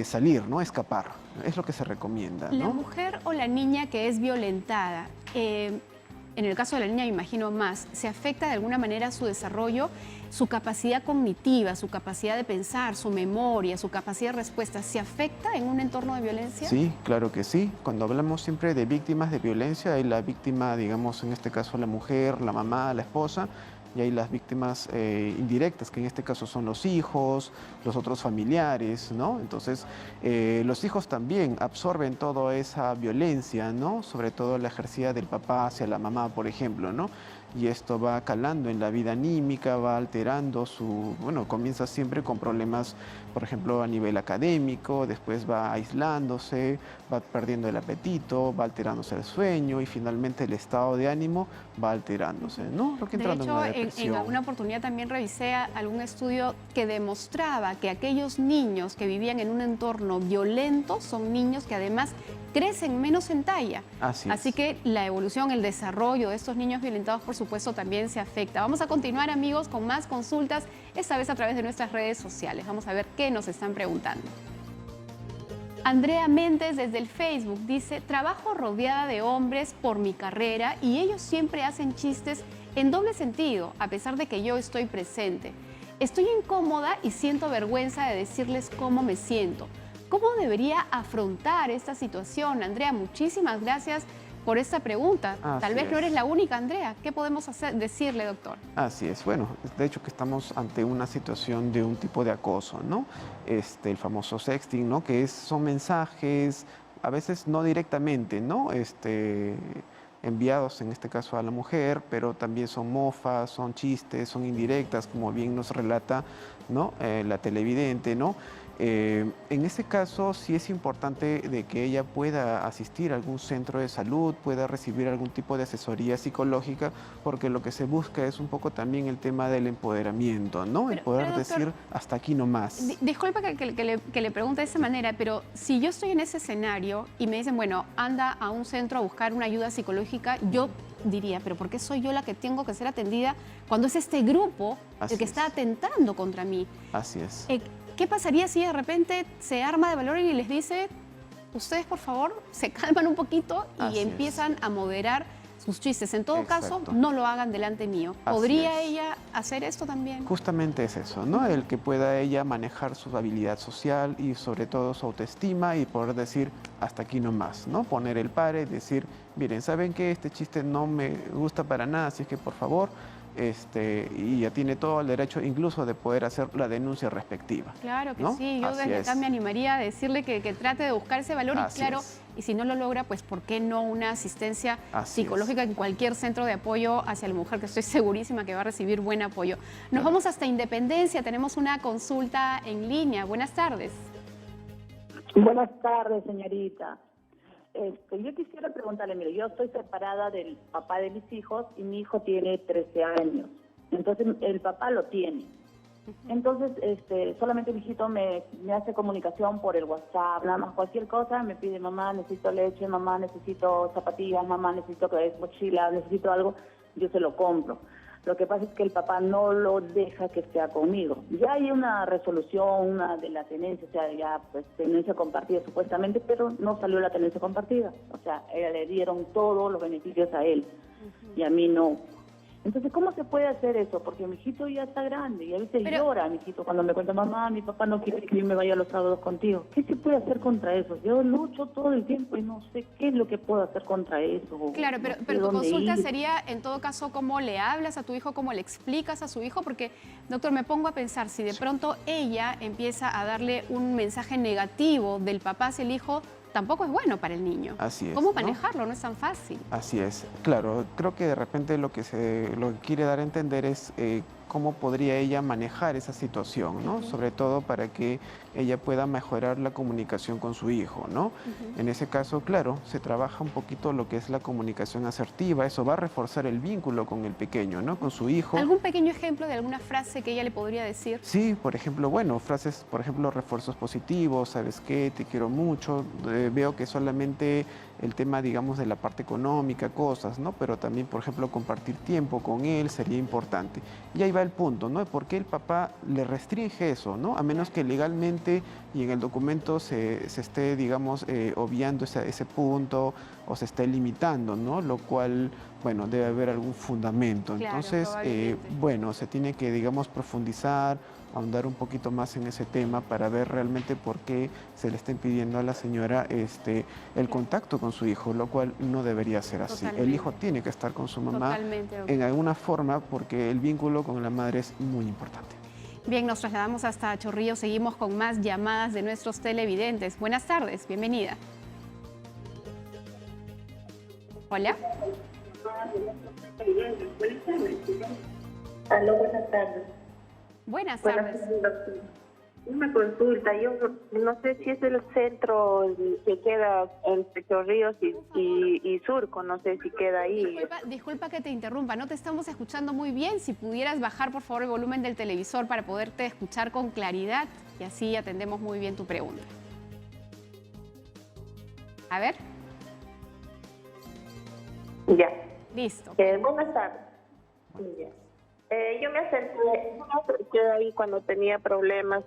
salir, ¿no? Escapar. Es lo que se recomienda, ¿no? La mujer o la niña que es violentada, en el caso de la niña me imagino más, ¿se afecta de alguna manera su desarrollo, su capacidad cognitiva, su capacidad de pensar, su memoria, su capacidad de respuesta? ¿Se afecta en un entorno de violencia? Sí, claro que sí. Cuando hablamos siempre de víctimas de violencia, hay la víctima, digamos, en este caso la mujer, la mamá, la esposa, y hay las víctimas indirectas, que en este caso son los hijos, los otros familiares, ¿no? Entonces, los hijos también absorben toda esa violencia, ¿no? Sobre todo la ejercida del papá hacia la mamá, por ejemplo, ¿no? Y esto va calando en la vida anímica, va alterando bueno, comienza siempre con problemas, por ejemplo, a nivel académico, después va aislándose, va perdiendo el apetito, va alterándose el sueño y finalmente el estado de ánimo va alterándose, ¿no? Lo que De entrando en una hecho, depresión. en alguna oportunidad también revisé algún estudio que demostraba que aquellos niños que vivían en un entorno violento son niños que además crecen menos en talla. Así que la evolución, el desarrollo de estos niños violentados, por supuesto, también se afecta. Vamos a continuar, amigos, con más consultas, esta vez a través de nuestras redes sociales. Vamos a ver qué nos están preguntando. Andrea Méndez desde el Facebook dice: trabajo rodeada de hombres por mi carrera y ellos siempre hacen chistes en doble sentido, a pesar de que yo estoy presente. Estoy incómoda y siento vergüenza de decirles cómo me siento. ¿Cómo debería afrontar esta situación? Andrea, muchísimas gracias por esta pregunta. Tal vez no eres la única, Andrea. ¿Qué podemos decirle, doctor? Así es. Bueno, de hecho que estamos ante una situación de un tipo de acoso, ¿no? El famoso sexting, ¿no? Que son mensajes, a veces no directamente, ¿no? Enviados en este caso a la mujer, pero también son mofas, son chistes, son indirectas, como bien nos relata, ¿no? La televidente, ¿no? En ese caso sí es importante de que ella pueda asistir a algún centro de salud, pueda recibir algún tipo de asesoría psicológica, porque lo que se busca es un poco también el tema del empoderamiento, ¿no? El poder doctor, decir hasta aquí nomás. Disculpa que le pregunte de esa manera, pero si yo estoy en ese escenario y me dicen, bueno, anda a un centro a buscar una ayuda psicológica, yo diría, pero ¿por qué soy yo la que tengo que ser atendida cuando es este grupo el que está atentando contra mí? Así es. ¿Qué pasaría si de repente se arma de valor y les dice, ustedes por favor se calman un poquito y empiezan a moderar sus chistes? En todo caso, no lo hagan delante mío. ¿Podría ella hacer esto también? Justamente es eso, ¿no? El que pueda ella manejar su habilidad social y sobre todo su autoestima y poder decir hasta aquí nomás, ¿no? Poner el pare, decir, miren, ¿saben qué? Este chiste no me gusta para nada, así que por favor... y ya tiene todo el derecho incluso de poder hacer la denuncia respectiva. Claro que ¿no? sí, yo desde acá me animaría a decirle que trate de buscar ese valor y claro, y si no lo logra, pues ¿por qué no una asistencia psicológica en cualquier centro de apoyo hacia la mujer, que estoy segurísima que va a recibir buen apoyo? Nos vamos hasta Independencia, tenemos una consulta en línea. Buenas tardes. Buenas tardes, señorita. Yo quisiera preguntarle, mire, yo estoy separada del papá de mis hijos y mi hijo tiene 13 años. Entonces el papá lo tiene. Entonces, solamente mi hijito me hace comunicación por el WhatsApp, nada más cualquier cosa, me pide: mamá, necesito leche, mamá, necesito zapatillas, mamá, necesito mochila, necesito algo, yo se lo compro. Lo que pasa es que el papá no lo deja que esté conmigo. Ya hay una resolución, una de la tenencia, o sea, ya pues tenencia compartida supuestamente, pero no salió la tenencia compartida. O sea, le dieron todos los beneficios a él y a mí no. Entonces, ¿cómo se puede hacer eso? Porque mi hijito ya está grande y a veces llora mi hijito cuando me cuenta: mamá, mi papá no quiere que yo me vaya los sábados contigo. ¿Qué se puede hacer contra eso? Yo lucho todo el tiempo y no sé qué es lo que puedo hacer contra eso. Claro, no sé pero tu dónde consulta ir. sería, en todo caso, cómo le hablas a tu hijo, cómo le explicas a su hijo, porque, doctor, me pongo a pensar, si de pronto ella empieza a darle un mensaje negativo del papá hacia el hijo, tampoco es bueno para el niño. Así es, ¿Cómo ¿no? manejarlo? No es tan fácil. Así es, claro, creo que de repente lo que quiere dar a entender es cómo podría ella manejar esa situación, ¿no? Sobre todo para que ella pueda mejorar la comunicación con su hijo, ¿no? En ese caso, claro, se trabaja un poquito lo que es la comunicación asertiva, eso va a reforzar el vínculo con el pequeño, ¿no? Con su hijo. ¿Algún pequeño ejemplo de alguna frase que ella le podría decir? Sí, por ejemplo, bueno, frases, por ejemplo, refuerzos positivos: ¿sabes qué? Te quiero mucho, veo que solamente el tema, digamos, de la parte económica, cosas, ¿no? Pero también, por ejemplo, compartir tiempo con él sería importante. Y ahí va el punto, ¿no? ¿Por qué el papá le restringe eso, ¿no? A menos que legalmente y en el documento se esté, digamos, obviando ese punto o se esté limitando, ¿no? Lo cual, bueno, debe haber algún fundamento. Claro, Entonces, probablemente. bueno, se tiene que, digamos, profundizar, ahondar un poquito más en ese tema para ver realmente por qué se le está impidiendo a la señora el contacto con su hijo, lo cual no debería ser así. Totalmente. El hijo tiene que estar con su mamá Totalmente, doctor. en alguna forma, porque el vínculo con la madre es muy importante. Bien, nos trasladamos hasta Chorrillos, seguimos con más llamadas de nuestros televidentes. Buenas tardes, bienvenida. Hola. Aló, buenas tardes. Buenas Buenas tardes. tardes, doctor. Una consulta, yo no sé si es el centro que queda entre Chorrillos y Surco, no sé si queda ahí. Disculpa que te interrumpa, no te estamos escuchando muy bien. Si pudieras bajar, por favor, el volumen del televisor para poderte escuchar con claridad y así atendemos muy bien tu pregunta. A ver, Ya. listo. Buenas tardes. Ya. Yo me acerqué ahí cuando tenía problemas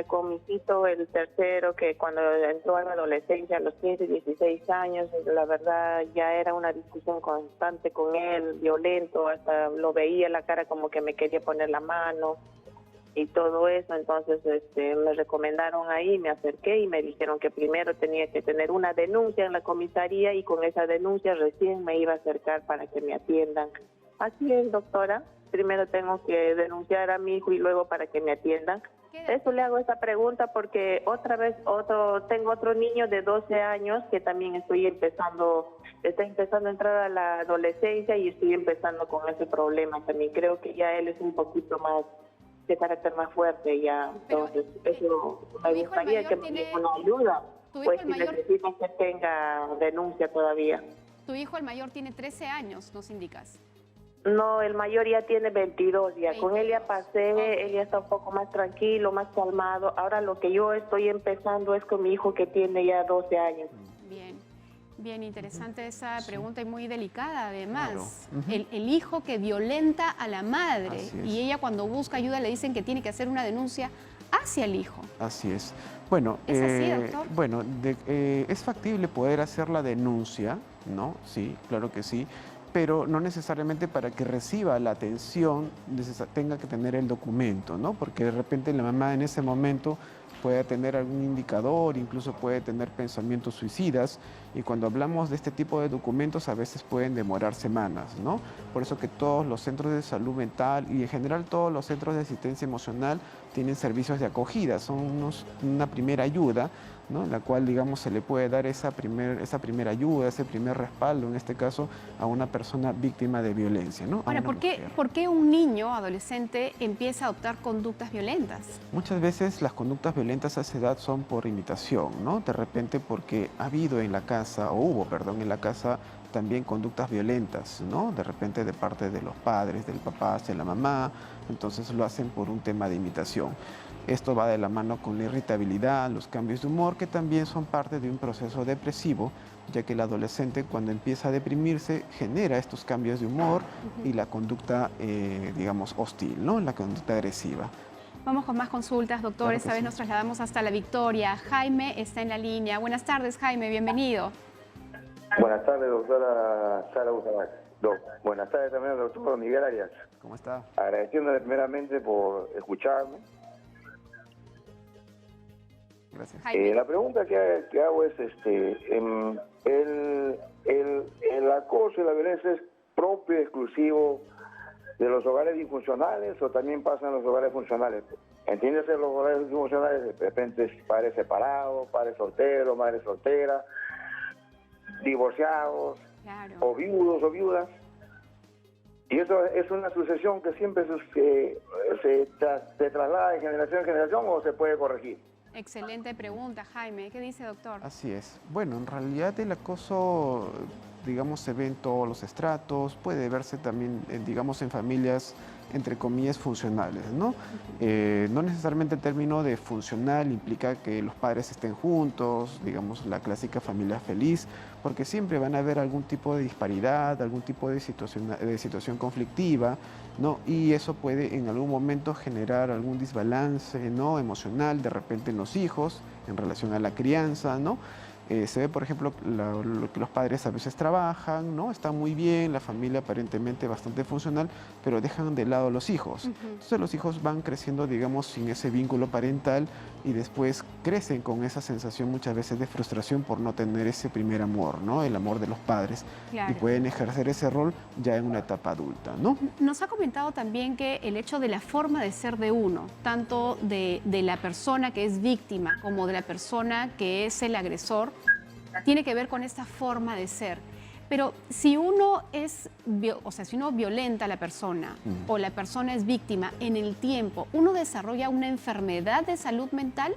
con mi hijito, el tercero, que cuando entró a la adolescencia a los 15, 16 años, la verdad ya era una discusión constante con él, violento, hasta lo veía la cara como que me quería poner la mano y todo eso. Entonces me recomendaron ahí, me acerqué y me dijeron que primero tenía que tener una denuncia en la comisaría y con esa denuncia recién me iba a acercar para que me atiendan. Así es, doctora. Primero tengo que denunciar a mi hijo y luego para que me atiendan. Eso le hago esa pregunta porque otra vez tengo otro niño de 12 años que también está empezando a entrar a la adolescencia y estoy empezando con ese problema también. Creo que ya él es un poquito más de carácter más fuerte ya. Entonces, eso me gustaría que me dé una ayuda. Pues si necesita que tenga denuncia todavía. Tu hijo, el mayor, tiene 13 años, nos indicas. No, el mayor ya tiene 22 ya. 22. Con él ya pasé, Okay. Él ya está un poco más tranquilo, más calmado. Ahora lo que yo estoy empezando es con mi hijo que tiene ya 12 años. Bien, bien interesante esa pregunta y muy delicada además. Claro. El hijo que violenta a la madre Así es. y ella cuando busca ayuda le dicen que tiene que hacer una denuncia hacia el hijo. Así es. Bueno, ¿Es así, doctor? bueno, es factible poder hacer la denuncia, ¿no? Sí, claro que sí, pero no necesariamente para que reciba la atención tenga que tener el documento, ¿no? Porque de repente la mamá en ese momento puede tener algún indicador, incluso puede tener pensamientos suicidas, y cuando hablamos de este tipo de documentos a veces pueden demorar semanas, ¿no? Por eso que todos los centros de salud mental y en general todos los centros de asistencia emocional tienen servicios de acogida, son una primera ayuda, ¿no? En la cual, digamos, se le puede dar esa primera ayuda, ese primer respaldo, en este caso, a una persona víctima de violencia, ¿no? Ahora, ¿por qué un niño adolescente empieza a adoptar conductas violentas? Muchas veces las conductas violentas a esa edad son por imitación, ¿no? De repente porque ha habido en la casa, o hubo, perdón, en la casa también conductas violentas, ¿no? De repente de parte de los padres, del papá hacia la mamá, entonces lo hacen por un tema de imitación. Esto va de la mano con la irritabilidad, los cambios de humor, que también son parte de un proceso depresivo, ya que el adolescente cuando empieza a deprimirse genera estos cambios de humor y la conducta, digamos, hostil, ¿no? La conducta agresiva. Vamos con más consultas, doctor. Claro que Esta vez sí. nos trasladamos hasta La Victoria. Jaime está en la línea. Buenas tardes, Jaime, bienvenido. Buenas tardes, doctora Sara Usabac. Buenas tardes también al doctor Miguel Arias. ¿Cómo está? Agradeciéndole primeramente por escucharme. Gracias. Jaime. La pregunta que hago es, ¿el acoso y la violencia es propio y exclusivo de los hogares disfuncionales o también pasa en los hogares funcionales? Entiéndase, los hogares disfuncionales, de repente padres separados, padres solteros, madres solteras, divorciados, Claro. o viudos o viudas. Y eso es una sucesión que siempre se traslada de generación en generación, o se puede corregir. Excelente pregunta, Jaime. ¿Qué dice, doctor? Así es. Bueno, en realidad el acoso, digamos, se ve en todos los estratos, puede verse también, digamos, en familias, entre comillas, funcionales, ¿no? No necesariamente el término de funcional implica que los padres estén juntos, digamos, la clásica familia feliz, porque siempre van a haber algún tipo de disparidad, algún tipo de situación conflictiva, ¿no? Y eso puede en algún momento generar algún desbalance, ¿no? Emocional, de repente en los hijos, en relación a la crianza, ¿no? Se ve, por ejemplo, que los padres a veces trabajan, ¿no? Está muy bien, la familia aparentemente bastante funcional, pero dejan de lado a los hijos. Entonces los hijos van creciendo, digamos, sin ese vínculo parental y después crecen con esa sensación muchas veces de frustración por no tener ese primer amor, ¿no? El amor de los padres. Claro. Y pueden ejercer ese rol ya en una etapa adulta, ¿no? Nos ha comentado también que el hecho de la forma de ser de uno, tanto de la persona que es víctima como de la persona que es el agresor, tiene que ver con esta forma de ser. Pero si uno si uno violenta a la persona o la persona es víctima en el tiempo, ¿uno desarrolla una enfermedad de salud mental?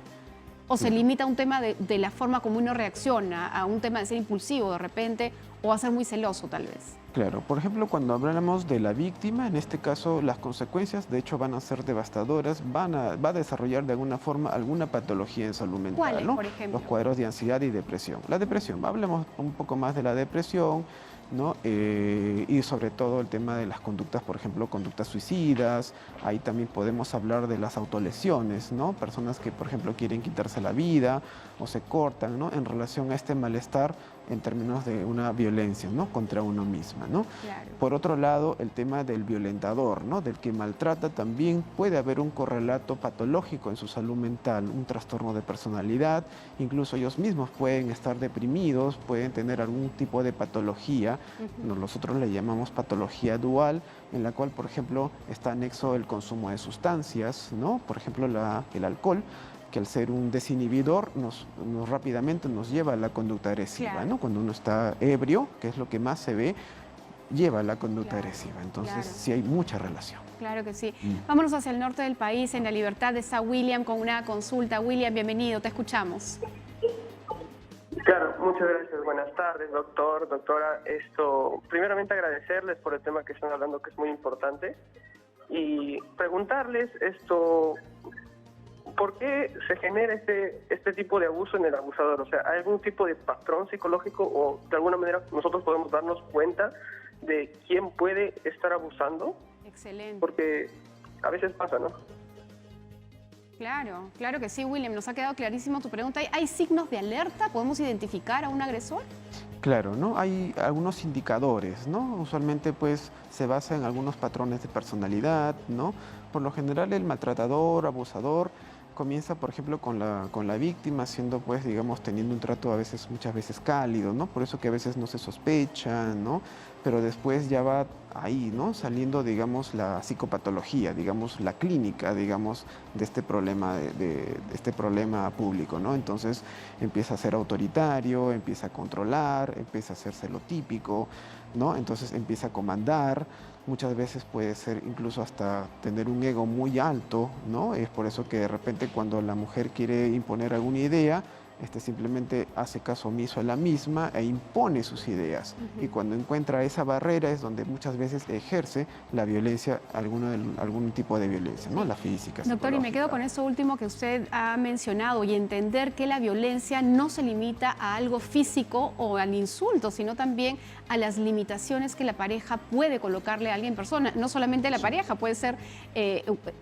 ¿O se limita a un tema de la forma como uno reacciona, a un tema de ser impulsivo de repente o a ser muy celoso tal vez? Claro, por ejemplo, cuando hablamos de la víctima, en este caso las consecuencias de hecho van a ser devastadoras, va a desarrollar de alguna forma alguna patología en salud mental, ¿Cuáles, ¿no? por ejemplo? Los cuadros de ansiedad y depresión. La depresión, hablemos un poco más de la depresión, ¿no? Y sobre todo el tema de las conductas, por ejemplo, conductas suicidas. Ahí también podemos hablar de las autolesiones, ¿no? Personas que, por ejemplo, quieren quitarse la vida o se cortan, ¿no? En relación a este malestar en términos de una violencia, ¿no? Contra uno misma, ¿no? Claro. Por otro lado, el tema del violentador, ¿no? Del que maltrata, también puede haber un correlato patológico en su salud mental, un trastorno de personalidad, incluso ellos mismos pueden estar deprimidos, pueden tener algún tipo de patología, nosotros le llamamos patología dual, en la cual, por ejemplo, está anexo el consumo de sustancias, ¿no? Por ejemplo, el alcohol, que al ser un desinhibidor rápidamente nos lleva a la conducta agresiva, Claro. ¿no? Cuando uno está ebrio, que es lo que más se ve, lleva a la conducta Claro, agresiva. Entonces, claro. sí hay mucha relación. Claro que sí. Vámonos hacia el norte del país, en La Libertad está William con una consulta. William, bienvenido, te escuchamos. Claro, muchas gracias. Buenas tardes, doctor, doctora. Primeramente agradecerles por el tema que están hablando, que es muy importante, y preguntarles ¿por qué se genera este tipo de abuso en el abusador? O sea, ¿hay algún tipo de patrón psicológico o de alguna manera nosotros podemos darnos cuenta de quién puede estar abusando? Excelente. Porque a veces pasa, ¿no? Claro, claro que sí, William. Nos ha quedado clarísimo tu pregunta. ¿Hay signos de alerta? ¿Podemos identificar a un agresor? Claro, ¿no? Hay algunos indicadores, ¿no? Usualmente, pues, se basa en algunos patrones de personalidad, ¿no? Por lo general, el maltratador, abusador, comienza, por ejemplo, con la víctima, siendo, pues, digamos, teniendo un trato muchas veces cálido, ¿no? Por eso que a veces no se sospecha, ¿no? Pero después ya va ahí, ¿no? Saliendo, digamos, la psicopatología, digamos, la clínica, digamos, de este problema, de este problema público, ¿no? Entonces empieza a ser autoritario, empieza a controlar, empieza a ser celotípico, ¿no? Entonces empieza a comandar. Muchas veces puede ser incluso hasta tener un ego muy alto, ¿no? Es por eso que de repente cuando la mujer quiere imponer alguna idea, simplemente hace caso omiso a la misma e impone sus ideas. Y cuando encuentra esa barrera es donde muchas veces ejerce la violencia, algún tipo de violencia, ¿no? La física. Doctor, y me quedo con eso último que usted ha mencionado y entender que la violencia no se limita a algo físico o al insulto, sino también a las limitaciones que la pareja puede colocarle a alguien persona. No solamente la pareja, puede ser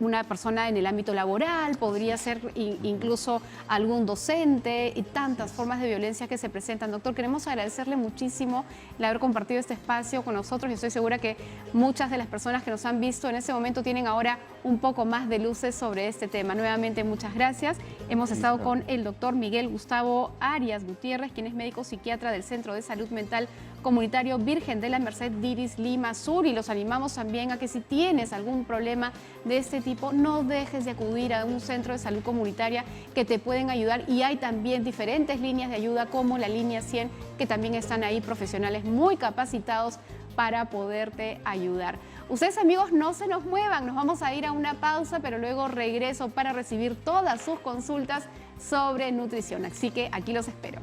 una persona en el ámbito laboral, podría ser incluso algún docente y tantas formas de violencia que se presentan. Doctor, queremos agradecerle muchísimo el haber compartido este espacio con nosotros y estoy segura que muchas de las personas que nos han visto en ese momento tienen ahora un poco más de luces sobre este tema. Nuevamente, muchas gracias. Hemos estado con el doctor Miguel Gustavo Arias Gutiérrez, quien es médico psiquiatra del Centro de Salud Mental Comunitario Virgen de la Merced Diris Lima Sur, y los animamos también a que si tienes algún problema de este tipo, no dejes de acudir a un centro de salud comunitaria que te pueden ayudar, y hay también diferentes líneas de ayuda como la línea 100, que también están ahí profesionales muy capacitados para poderte ayudar. Ustedes, amigos, no se nos muevan, nos vamos a ir a una pausa, pero luego regreso para recibir todas sus consultas sobre nutrición, así que aquí los espero.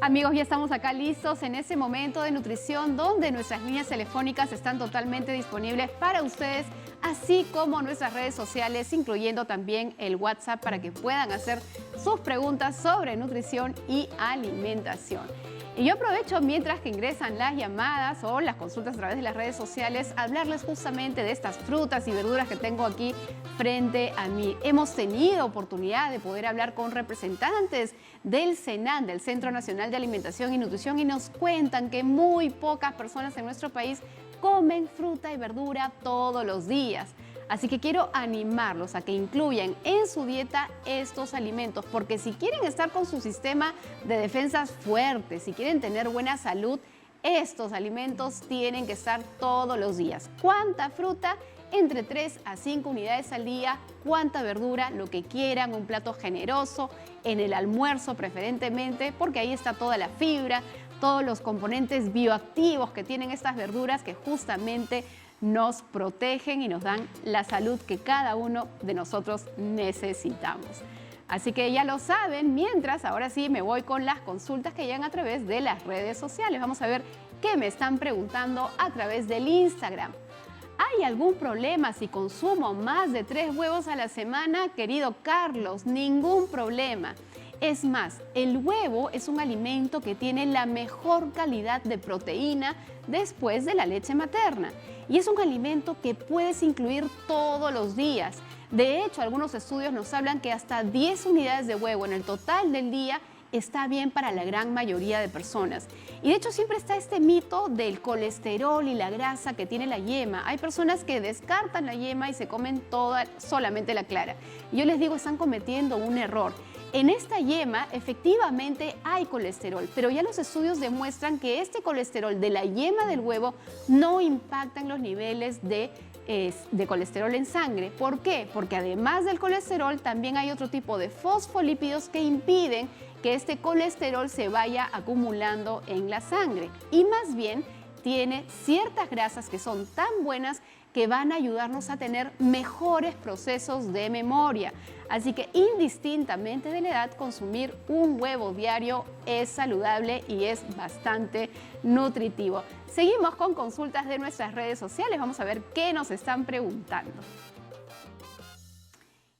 Amigos, ya estamos acá listos en ese momento de nutrición donde nuestras líneas telefónicas están totalmente disponibles para ustedes, así como nuestras redes sociales, incluyendo también el WhatsApp para que puedan hacer sus preguntas sobre nutrición y alimentación. Y yo aprovecho mientras que ingresan las llamadas o las consultas a través de las redes sociales, hablarles justamente de estas frutas y verduras que tengo aquí frente a mí. Hemos tenido oportunidad de poder hablar con representantes del CENAN, del Centro Nacional de Alimentación y Nutrición, y nos cuentan que muy pocas personas en nuestro país comen fruta y verdura todos los días. Así que quiero animarlos a que incluyan en su dieta estos alimentos, porque si quieren estar con su sistema de defensas fuerte, si quieren tener buena salud, estos alimentos tienen que estar todos los días. ¿Cuánta fruta? Entre 3 a 5 unidades al día. ¿Cuánta verdura? Lo que quieran, un plato generoso, en el almuerzo preferentemente, porque ahí está toda la fibra, todos los componentes bioactivos que tienen estas verduras que justamente nos protegen y nos dan la salud que cada uno de nosotros necesitamos. Así que ya lo saben, mientras ahora sí me voy con las consultas que llegan a través de las redes sociales. Vamos a ver qué me están preguntando a través del Instagram. ¿Hay algún problema si consumo más de 3 huevos a la semana? Querido Carlos, ningún problema. Es más, el huevo es un alimento que tiene la mejor calidad de proteína después de la leche materna. Y es un alimento que puedes incluir todos los días. De hecho, algunos estudios nos hablan que hasta 10 unidades de huevo en el total del día está bien para la gran mayoría de personas. Y de hecho siempre está este mito del colesterol y la grasa que tiene la yema. Hay personas que descartan la yema y se comen solamente la clara. Y yo les digo, están cometiendo un error. En esta yema efectivamente hay colesterol, pero ya los estudios demuestran que este colesterol de la yema del huevo no impacta en los niveles de de colesterol en sangre. ¿Por qué? Porque además del colesterol también hay otro tipo de fosfolípidos que impiden que este colesterol se vaya acumulando en la sangre y más bien tiene ciertas grasas que son tan buenas que van a ayudarnos a tener mejores procesos de memoria. Así que indistintamente de la edad, consumir un huevo diario es saludable y es bastante nutritivo. Seguimos con consultas de nuestras redes sociales. Vamos a ver qué nos están preguntando.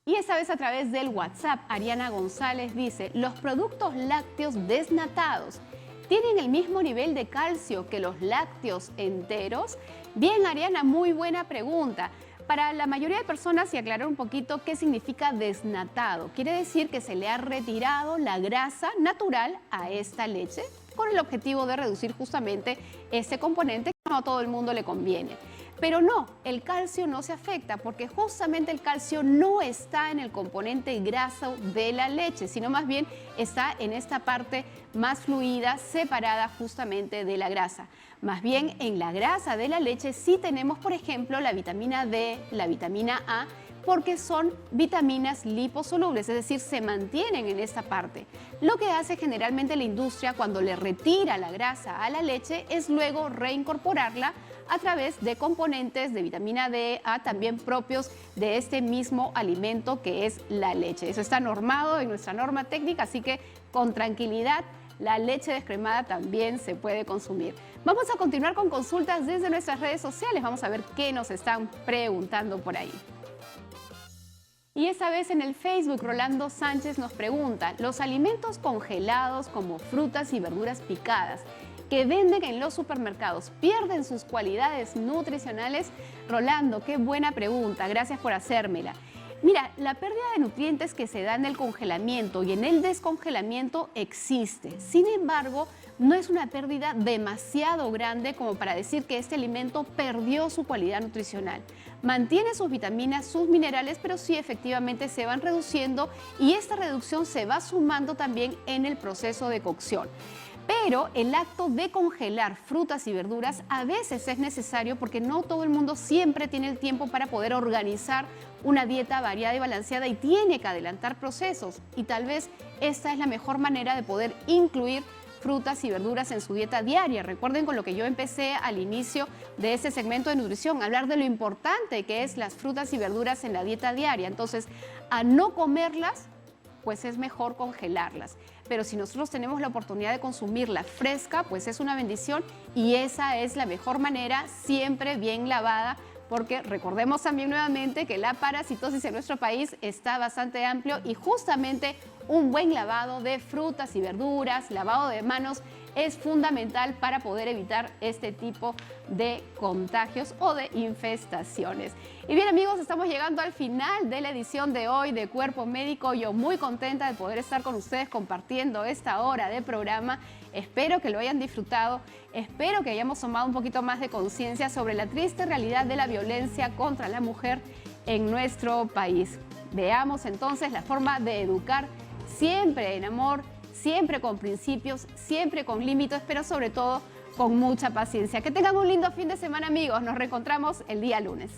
Y esta vez a través del WhatsApp, Ariana González dice, los productos lácteos desnatados ¿tienen el mismo nivel de calcio que los lácteos enteros? Bien, Ariana, muy buena pregunta. Para la mayoría de personas, y aclarar un poquito qué significa desnatado, quiere decir que se le ha retirado la grasa natural a esta leche con el objetivo de reducir justamente ese componente que no a todo el mundo le conviene. Pero no, el calcio no se afecta porque justamente el calcio no está en el componente graso de la leche, sino más bien está en esta parte más fluida, separada justamente de la grasa. Más bien en la grasa de la leche sí tenemos, por ejemplo, la vitamina D, la vitamina A, porque son vitaminas liposolubles, es decir, se mantienen en esta parte. Lo que hace generalmente la industria cuando le retira la grasa a la leche es luego reincorporarla a través de componentes de vitamina D, A, también propios de este mismo alimento que es la leche. Eso está normado en nuestra norma técnica, así que con tranquilidad la leche descremada también se puede consumir. Vamos a continuar con consultas desde nuestras redes sociales. Vamos a ver qué nos están preguntando por ahí. Y esta vez en el Facebook, Rolando Sánchez nos pregunta, ¿los alimentos congelados como frutas y verduras picadas que venden en los supermercados pierden sus cualidades nutricionales? Rolando, qué buena pregunta, gracias por hacérmela. Mira, la pérdida de nutrientes que se da en el congelamiento y en el descongelamiento existe. Sin embargo, no es una pérdida demasiado grande como para decir que este alimento perdió su cualidad nutricional. Mantiene sus vitaminas, sus minerales, pero sí efectivamente se van reduciendo y esta reducción se va sumando también en el proceso de cocción. Pero el acto de congelar frutas y verduras a veces es necesario porque no todo el mundo siempre tiene el tiempo para poder organizar una dieta variada y balanceada y tiene que adelantar procesos. Y tal vez esta es la mejor manera de poder incluir frutas y verduras en su dieta diaria. Recuerden con lo que yo empecé al inicio de este segmento de nutrición, hablar de lo importante que es las frutas y verduras en la dieta diaria. Entonces, a no comerlas, pues es mejor congelarlas. Pero si nosotros tenemos la oportunidad de consumirla fresca, pues es una bendición y esa es la mejor manera, siempre bien lavada, porque recordemos también nuevamente que la parasitosis en nuestro país está bastante amplio y justamente un buen lavado de frutas y verduras, lavado de manos, es fundamental para poder evitar este tipo de contagios o de infestaciones. Y bien amigos, estamos llegando al final de la edición de hoy de Cuerpo Médico. Yo muy contenta de poder estar con ustedes compartiendo esta hora de programa. Espero que lo hayan disfrutado, espero que hayamos tomado un poquito más de conciencia sobre la triste realidad de la violencia contra la mujer en nuestro país. Veamos entonces la forma de educar siempre en amor, siempre con principios, siempre con límites, pero sobre todo con mucha paciencia. Que tengan un lindo fin de semana, amigos. Nos reencontramos el día lunes.